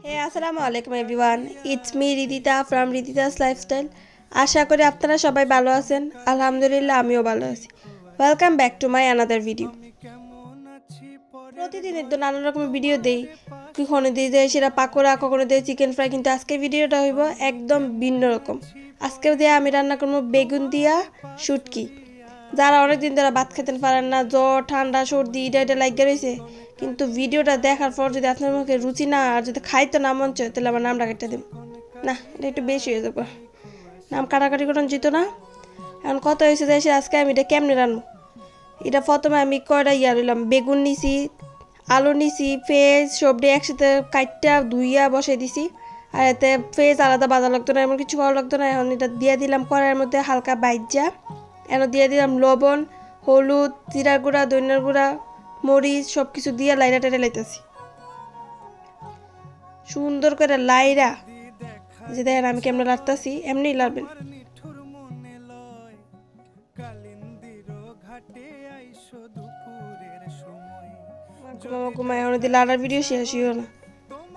হে আসসালামু আলাইকুম everyone, it's me Ridita from Ridita's lifestyle. আশা করি আপনারা সবাই ভালো আছেন। আলহামদুলিল্লাহ আমিও ভালো আছি। Welcome back to my another video. প্রতিদিনের তো নানান রকমের ভিডিও দেই, কখনো দিই যে সেটা পাকোড়া, কখনো দেয় চিকেন ফ্রাই, কিন্তু আজকের ভিডিওটা হইব একদম ভিন্ন রকম। আজকেও দিয়ে আমি রান্না করবো বেগুন দিয়া শুটকি। যারা অনেকদিন ধরে ভাত খেতে পারেন না, জ্বর ঠান্ডা সর্দি এটা লাগিয়ে রয়েছে, কিন্তু ভিডিওটা দেখার পর যদি আপনার মুখে রুচি না আর যদি খাইতে না মন চায় তাহলে আমার নামটা কেটে দিন। না, এটা একটু বেশি হয়ে যাবো, নাম কাটাকাটি করেন যেত না। এখন কত হয়েছে যে আজকে আমি এটা কেমনে রান্নু। এটা প্রথমে আমি কয়টা রইলাম, বেগুন নিছি, আলু নিছি, পেঁয়াজ সবজি একসাথে কাটটা ধুইয়া বসাই দিছি। আর এতে পেঁয়াজ আলাদা বাজা লাগতো না, এমন কিছু করা লাগতো না। এখন এটা দিয়ে দিলাম কড়াইয়ের মধ্যে হালকা বাইজা। এখন দিয়ে দিলাম লবণ, হলুদ, জিরার গুঁড়া, ধনিয়ার গুঁড়া, মরিচ সব কিছু দিয়ে লাইরা টেরে লাইতেছি সুন্দর করে লাইরা। যে দেখেন আমি কেমন লাড়তাছি, এমনি লাড়বেন। ঘুমায় এখন লাড়ার ভিডিও শেষ হইও না।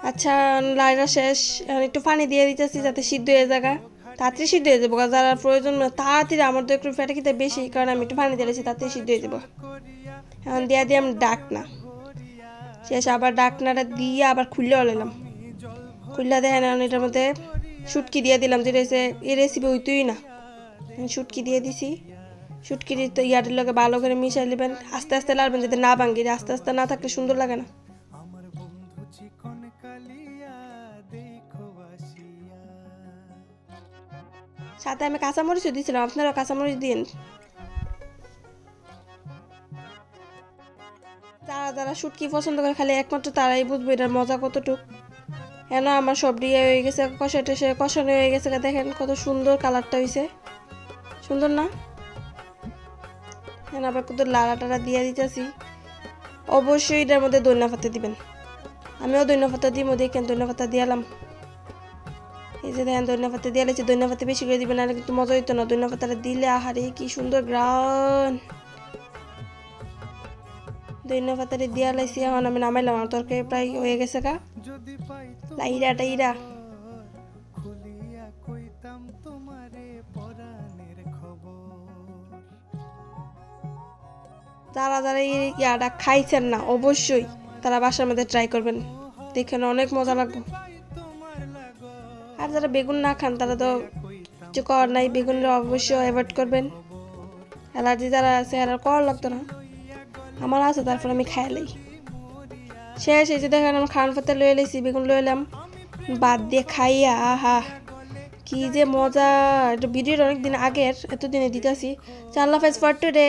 আচ্ছা, লাইরা শেষ। এখন একটু পানি দিয়ে দিতেছি যাতে সিদ্ধ হয়ে জায়গা, তাড়াতাড়ি সিদ্ধ হয়ে যাবো। যারা প্রয়োজন তাড়াতাড়ি, আমার তো একটু ফেটে খেতে বেশি, কারণ আমি একটু পানি দিয়েছি, তাড়াতাড়ি সিদ্ধ হয়ে যাবো। এখন দিয়ে দিয়ে আমি ডাকনা শেষ, আবার ডাকনাটা দিয়ে আবার খুললে অলাইলাম। খুললে দেখেন এখন এটার মধ্যে শুটকি দিয়ে দিলাম, যেটা এই রেসিপি হইতোই না। শুটকি দিয়ে দিছি। শুটকি তো ইয়াদের লগে ভালো করে মিশাই নেবেন, আস্তে আস্তে লাড়বেন যাতে না ভাঙ্গি, আস্তে আস্তে না থাকলে সুন্দর লাগে না। সাথে আমি কাঁচামরিচও দিয়েছিলাম, আপনারা কাঁচামরিচ দিন। যারা যারা শুটকি পছন্দ করে খালি একমাত্র তারাই বুঝবে এটার মজা কতটুক। কেন আমার সব দিয়ে হয়ে গেছে, কষা টেসে কষানো হয়ে গেছে, দেখেন কত সুন্দর কালারটা হয়েছে, সুন্দর না? হ্যাঁ, আবার কত লাড়া টাড়া দিয়ে দিতেছি। অবশ্যই এটার মধ্যে ধনিয়া পাতা দিবেন, আমিও ধনিয়া পাতা দিব, দেখেন ধনিয়া পাতা দিয়ালাম। এই যে দেখেন ধনিয়া পাতা দিয়ে লাইছি, ধনিয়া পাতা বেশি করে দিবেন, আর কিন্তু মজা হইতো না। ধনিয়া পাতাটা দিলে আহারে কি সুন্দর গ্রান। ধনিয়া পাতাটা দিয়া লাইছি, এখন আমি নামাইলাম। আমার তরকারি প্রায় হয়ে গেছে গা, লাইরা টাইরা। যারা যারা এই ইয়াটা খাইছেন না অবশ্যই তারা বাসার মধ্যে ট্রাই করবেন, দেখেন অনেক মজা লাগবে। আর যারা বেগুন না খান তারা তো কিছু করার নাই, বেগুনটা অবশ্যই অ্যাভয়েড করবেন। অ্যালার্জি যারা আছে এরা করার লাগতো না, আমার আছে, তারপর আমি খাইলাই শেষ। এই যে দেখেন আমি খাওয়ান পাতে লয়ে লাইছি, বেগুন লয়ে এলাম, বাদ দিয়ে খাইয়া আহা কি যে মজা। এটা ভিডিওর অনেক দিন আগের, এতদিনে দিতেছি। আল্লাহ হাফেজ ফর টুডে।